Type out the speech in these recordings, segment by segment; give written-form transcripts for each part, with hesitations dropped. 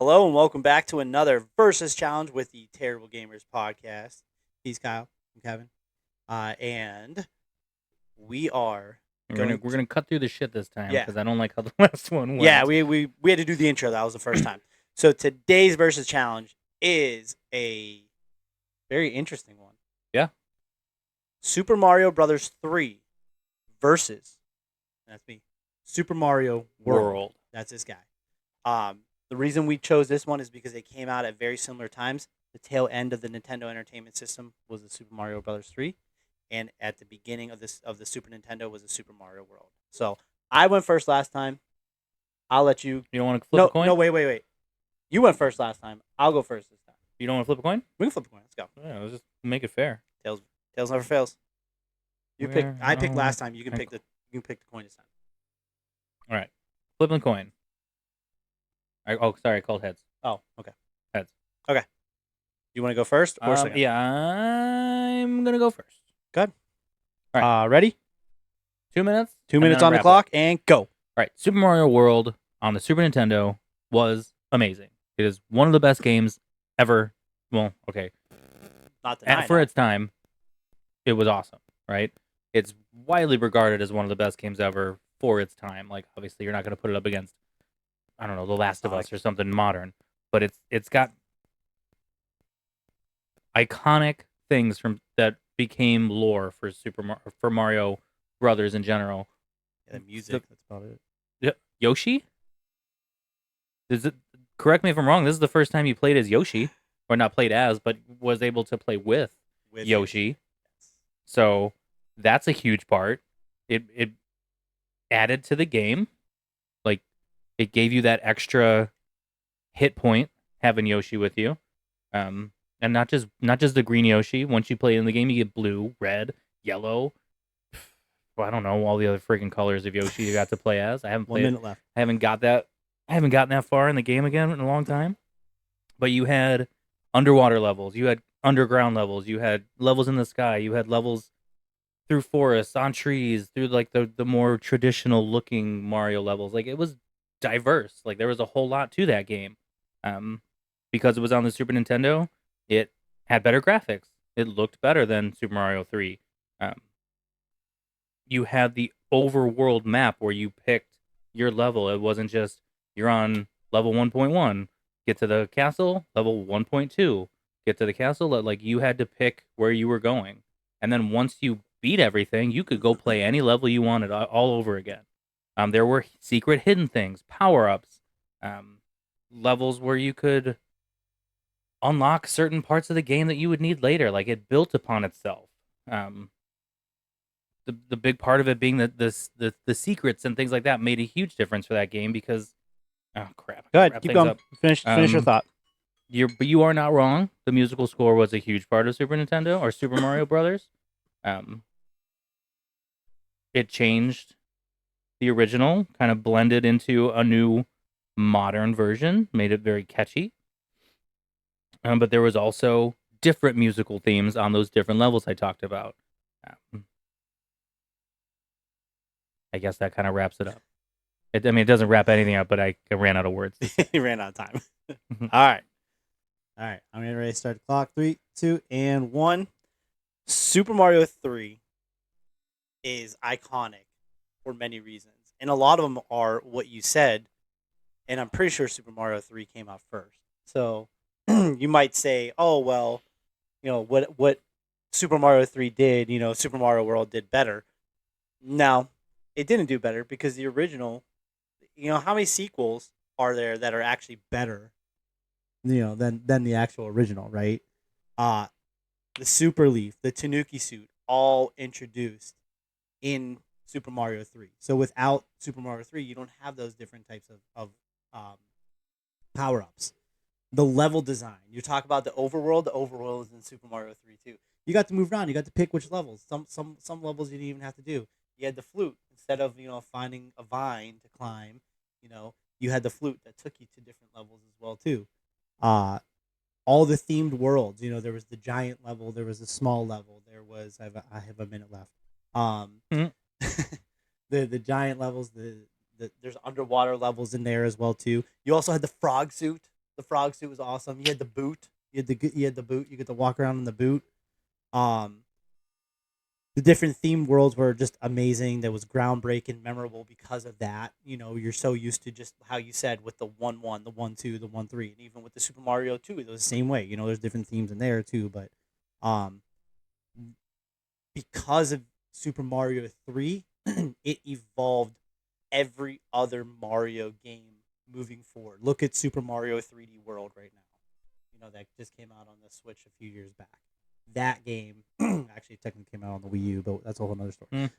Hello and welcome back to another versus challenge with the Terrible Gamers podcast. He's Kyle. I'm Kevin. And we are We're gonna going we're to gonna cut through the shit this time yeah because I don't like how the last one yeah went. we had to do the intro. That was the first time. So today's versus challenge is a very interesting one. Yeah, Super Mario Brothers 3 versus that's me. Super Mario World. world. That's this guy. The reason we chose this one is because they came out at very similar times. The tail end of the Nintendo Entertainment System was the Super Mario Brothers 3, and at the beginning of the Super Nintendo was the Super Mario World. So I went first last time. I'll let you. You don't want to flip a No, coin? no, wait. You went first last time. I'll go first this time. You don't want to flip a coin? We can flip a coin. Let's go. Yeah, let's just make it fair. Tails never fails. You pick. Where I picked are last time. You can my pick the. You can pick the coin this time. All right, flipping a coin. Sorry, I called heads. Oh, okay. Heads. Okay. You want to go first or second? Yeah, I'm gonna go first. Good. All right. Ready? 2 minutes. 2 and minutes then on the wrap it. clock and go. All right, Super Mario World on the Super Nintendo was amazing. It is one of the best games ever. Well, okay, Not denying for that. its time, it was awesome, right? It's widely regarded as one of the best games ever for its time. Like, obviously, you're not going to put it up against, I don't know, The Last of Us or something modern, but it's got iconic things from that became lore for for Mario Brothers in general. Yeah, the music. That's about it. Yoshi? Is it? Correct me if I'm wrong. This is the first time you played as Yoshi, or not played as, but was able to play with Yoshi. So that's a huge part. It added to the game. Like, it gave you that extra hit point having Yoshi with you. And not just the green Yoshi. Once you play in the game, you get blue, red, yellow. Well, I don't know all the other freaking colors of Yoshi you got to play as. I haven't played. 1 minute left. I haven't gotten that far in the game again in a long time. But you had underwater levels. You had underground levels. You had levels in the sky. You had levels through forests, on trees, through like the more traditional looking Mario levels. Like, it was diverse. Like, there was a whole lot to that game. Because it was on the Super Nintendo, it had better graphics. It looked better than Super Mario 3. You had the overworld map where you picked your level. It wasn't just you're on level 1.1, get to the castle, level 1.2, get to the castle. Like, you had to pick where you were going. And then once you beat everything, you could go play any level you wanted all over again. There were secret hidden things, power-ups, levels where you could unlock certain parts of the game that you would need later. Like, it built upon itself. The big part of it being that the secrets and things like that made a huge difference for that game because, oh crap, Go ahead, keep going. Up. Finish your thought. But you are not wrong. The musical score was a huge part of Super Nintendo or Super Mario Brothers. It changed the original, kind of blended into a new modern version, made it very catchy. But there was also different musical themes on those different levels I talked about. I guess that kind of wraps it up. It doesn't wrap anything up, but I ran out of words. You ran out of time. All right. I'm getting ready to start the clock. 3, 2, and 1. Super Mario 3 is iconic for many reasons, and a lot of them are what you said. And I'm pretty sure Super Mario 3 came out first. So you might say, "Oh well, what Super Mario 3 did, Super Mario World did better." No, it didn't do better because the original, how many sequels are there that are actually better, than the actual original, right? The Super Leaf, the Tanuki suit, all introduced in Super Mario 3. So without Super Mario 3, you don't have those different types of power ups. The level design. You talk about the overworld. The overworld is in Super Mario 3 too. You got to move around. You got to pick which levels. Some levels you didn't even have to do. You had the flute instead of finding a vine to climb. You had the flute that took you to different levels as well too. All the themed worlds. There was the giant level. There was a small level. There was I have a minute left. Mhm. The giant levels. There's underwater levels in there as well too. You also had the frog suit. The frog suit was awesome. You had the boot. You had the boot. You get to walk around in the boot. Um, the different themed worlds were just amazing. That was groundbreaking, memorable because of that. You know, you're so used to just how you said with the 1-1, the 1-2, the 1-3, and even with the Super Mario 2, it was the same way. You know, there's different themes in there too, but um, because of Super Mario 3, it evolved every other Mario game moving forward. Look at Super Mario 3D World right now. You know, that just came out on the Switch a few years back. That game actually technically came out on the Wii U, but that's a whole other story.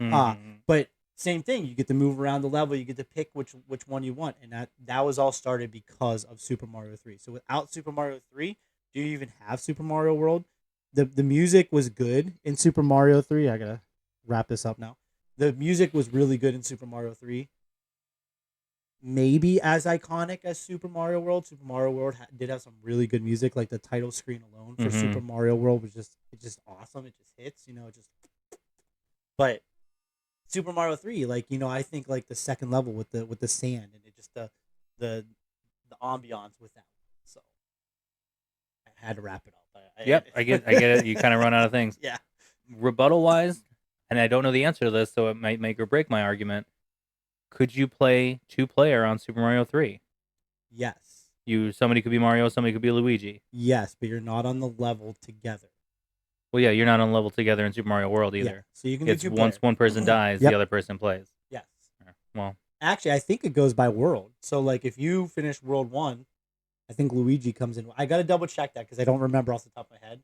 But same thing. You get to move around the level. You get to pick which one you want, and that was all started because of Super Mario 3. So without Super Mario 3, do you even have Super Mario World? The music was good in Super Mario 3. I gotta wrap this up now. The music was really good in Super Mario 3. Maybe as iconic as Super Mario World. Super Mario World did have some really good music, like the title screen alone for Super Mario World was just awesome. It just hits, you know, But Super Mario 3, like, you know, I think like the second level with the sand and it just the ambiance with that. So I had to wrap it up. I get it. You kind of run out of things. Yeah. Rebuttal wise, and I don't know the answer to this, so it might make or break my argument. Could you play 2-player on Super Mario 3? Yes. Somebody could be Mario, somebody could be Luigi. Yes, but you're not on the level together. Well, yeah, you're not on level together in Super Mario World either. Yeah, so you can it's do once one person dies, Yep. the other person plays. Yes. Well, actually, I think it goes by world. So, like, if you finish World 1, I think Luigi comes in. I got to double check that because I don't remember off the top of my head.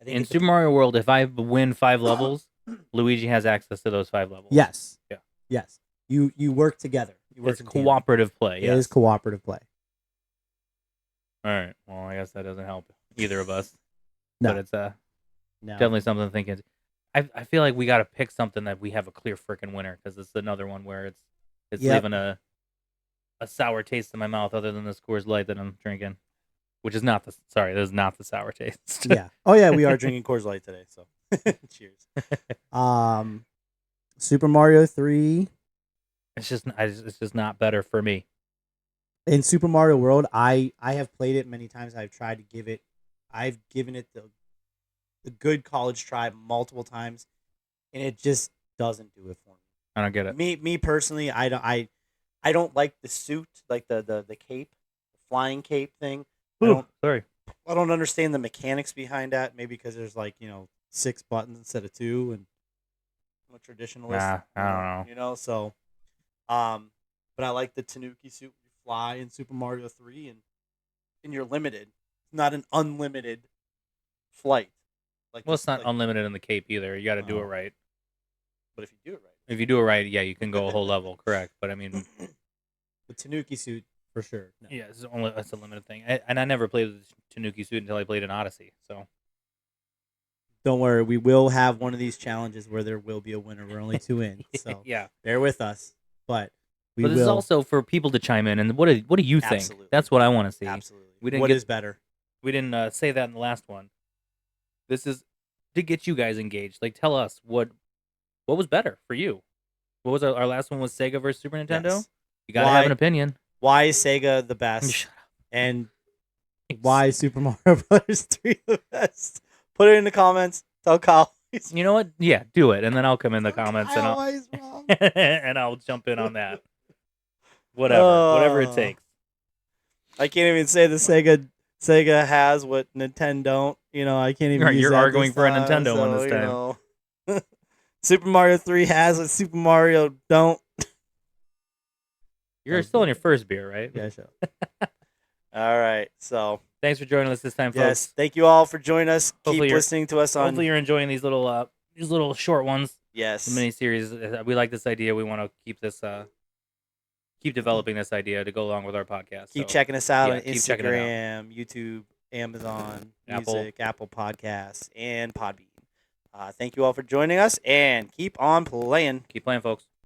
I think in Super Mario World, if I win 5 levels, Luigi has access to those 5 levels. Yes. Yeah. Yes. You work together. It's cooperative play. It is cooperative play. All right. Well, I guess that doesn't help either of us. No. But it's definitely something to think into. I feel like we got to pick something that we have a clear freaking winner because it's another one where it's leaving a sour taste in my mouth other than the Coors Light that I'm drinking, which is not this is not the sour taste. Yeah. Oh yeah, we are drinking Coors Light today. So cheers. Super Mario 3. It's just not better for me. In Super Mario World, I have played it many times. I've given it the good college try multiple times, and it just doesn't do it for me. I don't get it. Me personally, I don't like the suit, like the cape, the flying cape thing. I don't understand the mechanics behind that. Maybe because there's 6 buttons instead of 2, and I'm a traditionalist. Nah, I don't know. You know, so but I like the Tanuki suit where you fly in Super Mario 3, and you're limited. It's not an unlimited flight. It's not unlimited in the cape either. You got to do it right. But if you do it right. If you do it right, yeah, you can go a whole level, correct. But I mean, the Tanuki suit for sure. No. Yeah, that's a limited thing. And I never played the Tanuki suit until I played in Odyssey. So don't worry, we will have one of these challenges where there will be a winner. We're only 2 in, so yeah, bear with us. But this is also for people to chime in. And what do you think? Absolutely. That's what I want to see. Absolutely. What is better? We didn't say that in the last one. This is to get you guys engaged. Like, tell us what was better for you. What was our last one? Was Sega versus Super Nintendo? Yes. You gotta have an opinion. Why is Sega the best? Shut up. And why is Super Mario Bros. 3 the best? Put it in the comments. Tell Kyle. You know what? Yeah, do it, and then I'll come in the comments and always wrong. and I'll jump in on that. Whatever it takes. I can't even say the Sega has what Nintendo don't. You know, I can't even. You're arguing for a Nintendo one this time. You know, Super Mario 3 has what Super Mario don't. You're still on your first beer, right? Yeah, sure. All right, so thanks for joining us this time, folks. Yes, thank you all for joining us. Hopefully Keep listening to us on. Hopefully, you're enjoying these little short ones. Yes, the mini series. We like this idea. We want to keep developing this idea to go along with our podcast. Keep checking us out on Instagram, YouTube, Amazon Apple. Music, Apple Podcasts, and Podbean. Thank you all for joining us, and keep on playing. Keep playing, folks.